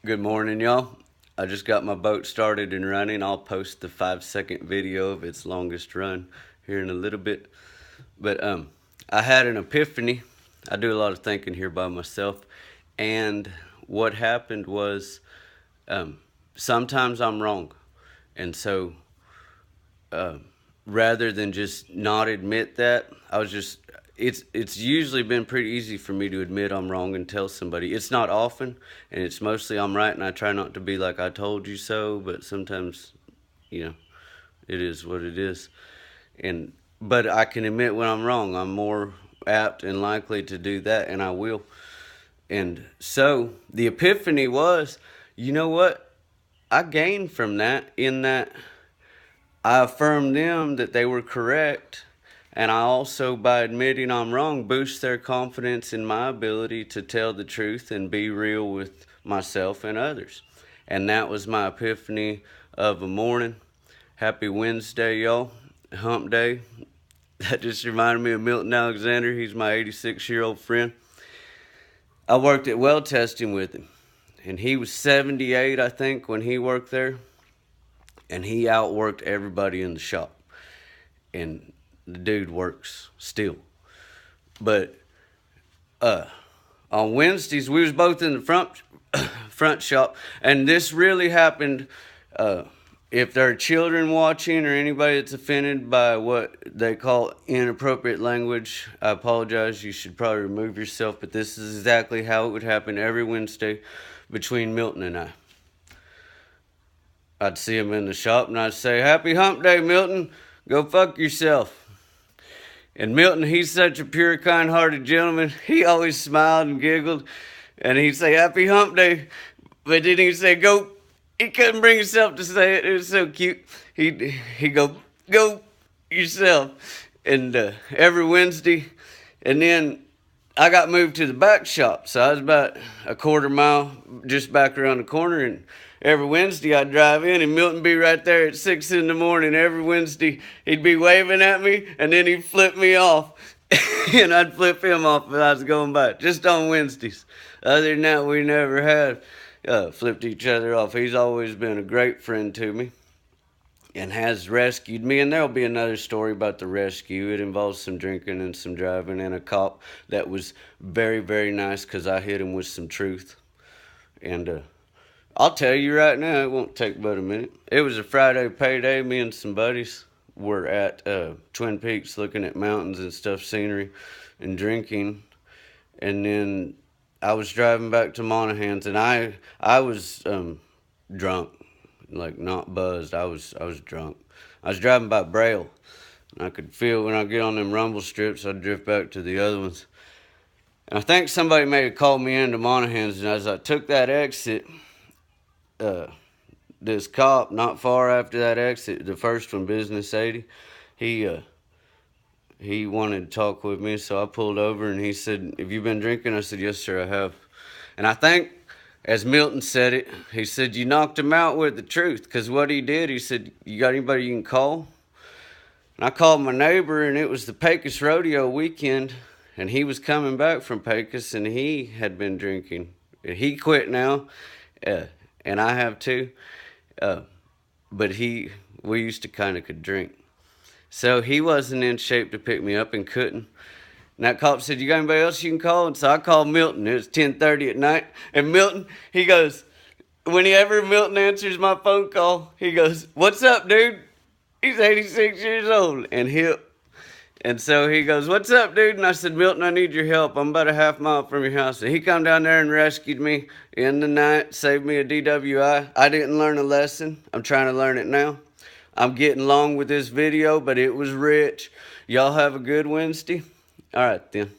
Good morning, y'all. I just got my boat started and running. I'll post the 5-second video of its longest run here in a little bit. But I had an epiphany. I do a lot of thinking here by myself. And what happened was sometimes I'm wrong. And so rather than just not admit that, it's usually been pretty easy for me to admit I'm wrong and tell somebody. It's not often, and it's mostly I'm right, and I try not to be like I told you so, but sometimes, you know, it is what it is. But I can admit when I'm wrong. I'm more apt and likely to do that, and I will. And so the epiphany was, you know what? I gained from that in that I affirmed them that they were correct, and I also, by admitting I'm wrong, boost their confidence in my ability to tell the truth and be real with myself and others. And that was my epiphany of a morning. Happy Wednesday, y'all. Hump day. That just reminded me of Milton Alexander. He's my 86-year-old friend. I worked at well testing with him, and he was 78, I think, when he worked there. And he outworked everybody in the shop. And the dude works still. But on Wednesdays, we was both in the front shop. And this really happened. If there are children watching or anybody that's offended by what they call inappropriate language, I apologize. You should probably remove yourself. But this is exactly how it would happen every Wednesday between Milton and I. I'd see him in the shop and I'd say, "Happy hump day, Milton. Go fuck yourself." And Milton, he's such a pure, kind-hearted gentleman. He always smiled and giggled. And he'd say, "Happy hump day." But then he'd say, "Go." He couldn't bring himself to say it. It was so cute. He'd go yourself. And every Wednesday. And then I got moved to the back shop. So I was about a quarter mile just back around the corner. And every Wednesday I'd drive in and Milton be right there at 6 in the morning. Every Wednesday he'd be waving at me and then he'd flip me off. And I'd flip him off as I was going by. Just on Wednesdays. Other than that, we never had flipped each other off. He's always been a great friend to me and has rescued me. And there'll be another story about the rescue. It involves some drinking and some driving and a cop that was very, very nice because I hit him with some truth. And I'll tell you right now, it won't take but a minute. It was a Friday payday. Me and some buddies were at Twin Peaks looking at mountains and stuff, scenery, and drinking. And then I was driving back to Monaghan's, and I was drunk, like not buzzed. I was drunk. I was driving by Braille, and I could feel when I get on them rumble strips, I'd drift back to the other ones. And I think somebody may have called me into Monaghan's, and as I took that exit, this cop, not far after that exit, the first one, Business 80, he wanted to talk with me, so I pulled over and he said, "Have you been drinking?" I said, "Yes, sir, I have." And I think, as Milton said it, he said, "You knocked him out with the truth," because what he did, he said, "You got anybody you can call?" And I called my neighbor, and it was the Pecos Rodeo weekend, and he was coming back from Pecos, and he had been drinking. He quit now, and I have too, but we used to kind of could drink. So he wasn't in shape to pick me up and couldn't. And that cop said, "You got anybody else you can call?" And so I called Milton. It was 10:30 at night. And Milton, he goes, whenever Milton answers my phone call, he goes, "What's up, dude?" He's 86 years old and hip. And so he goes, "What's up, dude?" And I said, "Milton, I need your help. I'm about a half mile from your house." And he come down there and rescued me in the night, saved me a DWI. I didn't learn a lesson. I'm trying to learn it now. I'm getting long with this video, but it was rich. Y'all have a good Wednesday. All right, then.